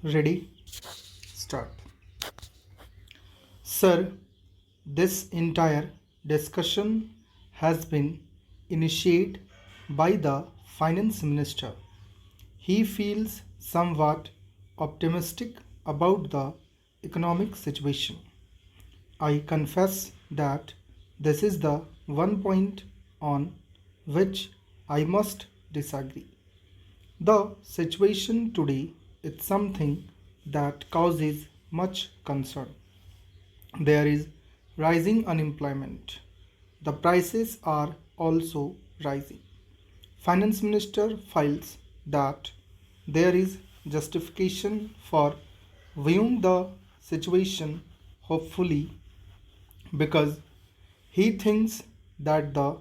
Ready? Start. Sir, this entire discussion has been initiated by the finance minister. He feels somewhat optimistic about the economic situation. I confess that this is the one point on which I must disagree. The situation today is something that causes much concern. There is rising unemployment. The prices are also rising. Finance Minister files that there is justification for viewing the situation hopefully because he thinks that the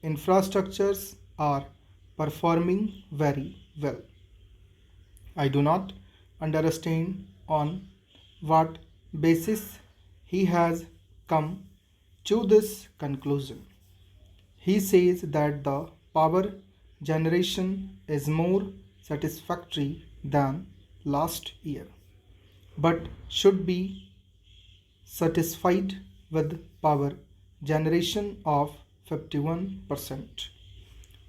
infrastructures are performing very well. I do not understand on what basis he has come to this conclusion. He says that the power generation is more satisfactory than last year, but should be satisfied with power generation of 51%.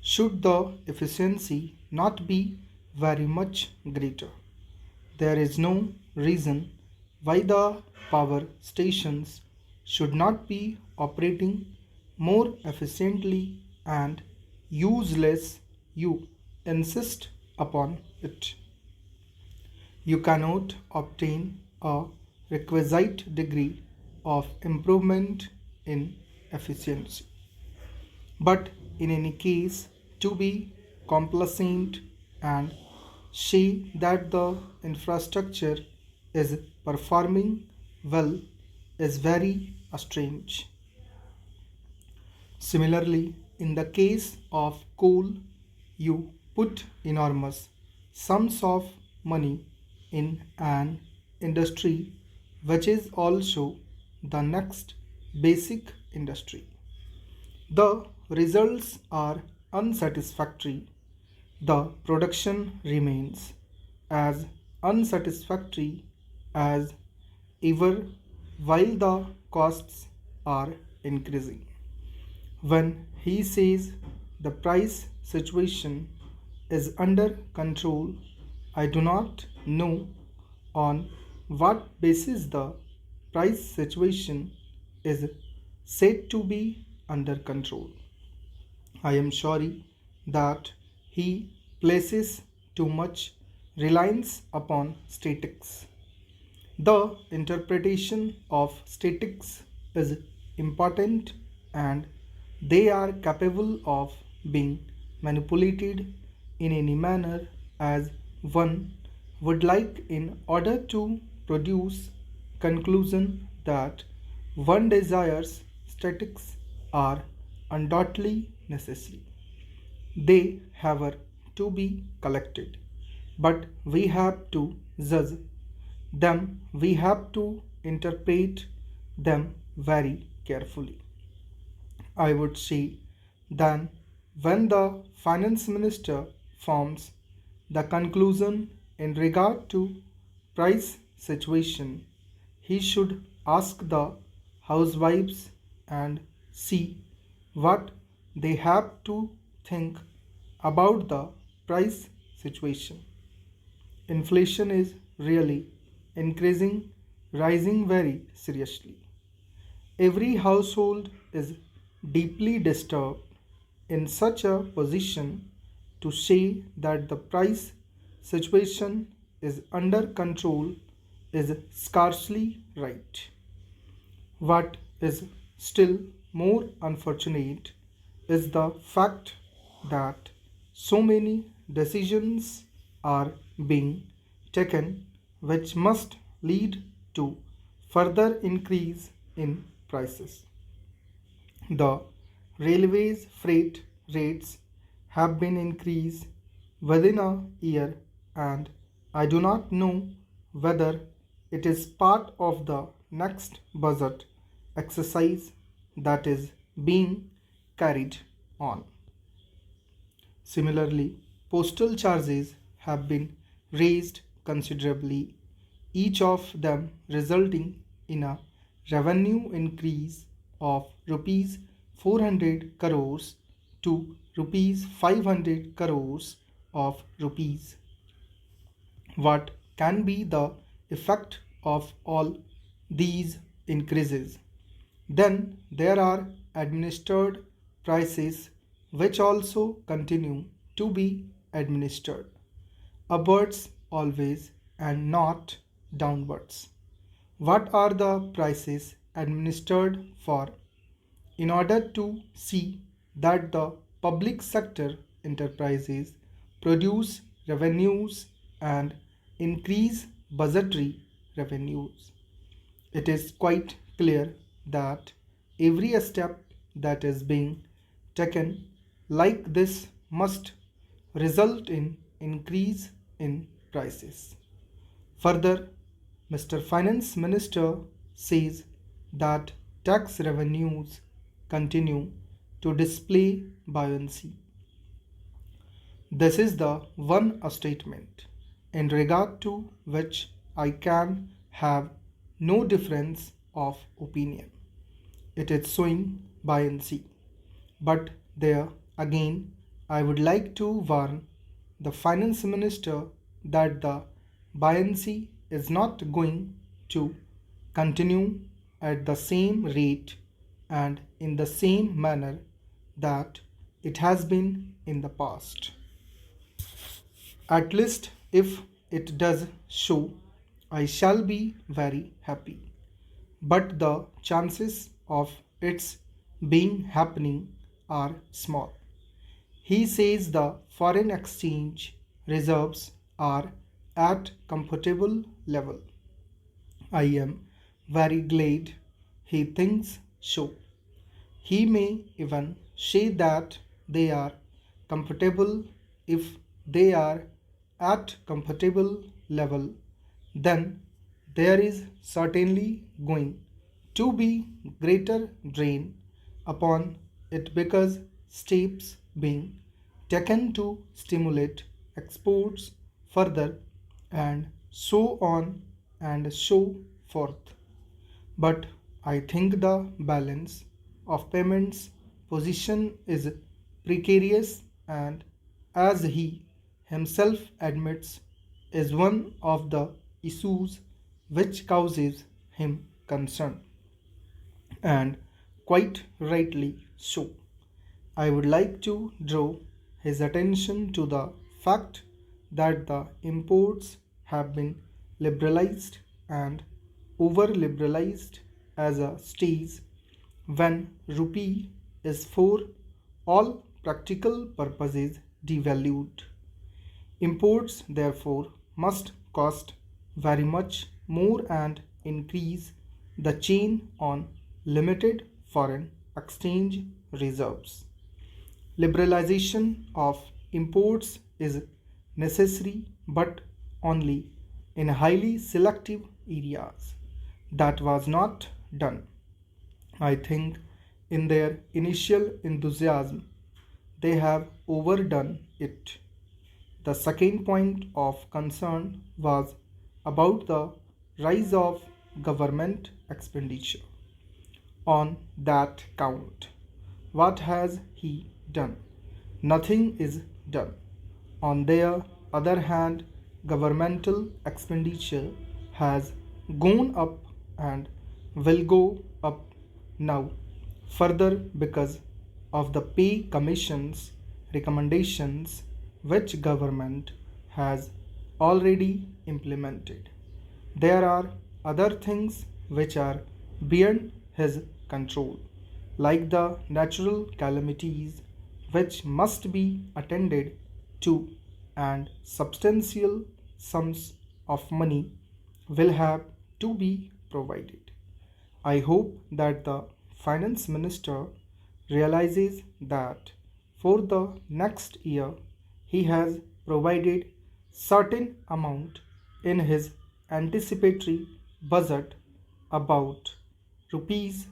Should the efficiency not be very much greater? There is no reason why the power stations should not be operating more efficiently and useless. You insist upon it. You cannot obtain a requisite degree of improvement in efficiency. But in any case, to be complacent and say that the infrastructure is performing well is very strange. Similarly, in the case of coal, you put enormous sums of money in an industry which is also the next basic industry. The results are unsatisfactory. The production remains as unsatisfactory as ever while the costs are increasing. When he says the price situation is under control, I do not know on what basis the price situation is said to be under control. I am sorry that he places too much reliance upon statics. The interpretation of statics is important and they are capable of being manipulated in any manner as one would like in order to produce conclusion that one desires statics are undoubtedly necessary. They have to be collected, but we have to judge them, we have to interpret them very carefully. I would say then when the finance minister forms the conclusion in regard to price situation, he should ask the housewives and see what they have to think about the price situation. Inflation is really increasing, rising very seriously. Every household is deeply disturbed in such a position to say that the price situation is under control is scarcely right. What is still more unfortunate is the fact that so many decisions are being taken which must lead to further increase in prices. The railways freight rates have been increased within a year and I do not know whether it is part of the next budget exercise that is being carried on. Similarly, postal charges have been raised considerably each of them resulting in a revenue increase of rupees 400 crores to rupees 500 crores of rupees. What can be the effect of all these increases? Then there are administered prices which also continue to be administered upwards always and not downwards. What are the prices administered for? In order to see that the public sector enterprises produce revenues and increase budgetary revenues, it is quite clear that every step that is being taken like this must result in increase in prices. Further, Mr. Finance Minister says that tax revenues continue to display buoyancy. This is the one statement in regard to which I can have no difference of opinion. It is showing buoyancy. But there again, I would like to warn the Finance Minister that the buoyancy is not going to continue at the same rate and in the same manner that it has been in the past. At least if it does so, I shall be very happy. But the chances of its being happening are small. He says the foreign exchange reserves are at comfortable level. I am very glad he thinks so. He may even say that they are comfortable. If they are at comfortable level, then there is certainly going to be greater drain upon it because steps being taken to stimulate exports further and so on and so forth. But I think the balance of payments position is precarious and, as he himself admits, is one of the issues which causes him concern, and quite rightly so. I would like to draw his attention to the fact that the imports have been liberalized and over liberalized as a stage when rupee is for all practical purposes devalued. Imports therefore must cost very much more and increase the chain on limited foreign exchange reserves. Liberalization of imports is necessary but only in highly selective areas. That was not done. I think in their initial enthusiasm they have overdone it. The second point of concern was about the rise of government expenditure. On that count, what has he done? Nothing is done. On the other hand, governmental expenditure has gone up and will go up now further because of the pay commission's recommendations which government has already implemented. There are other things which are beyond his control, like the natural calamities which must be attended to, and substantial sums of money will have to be provided. I hope that the finance minister realizes that for the next year he has provided certain amount in his anticipatory budget, about rupees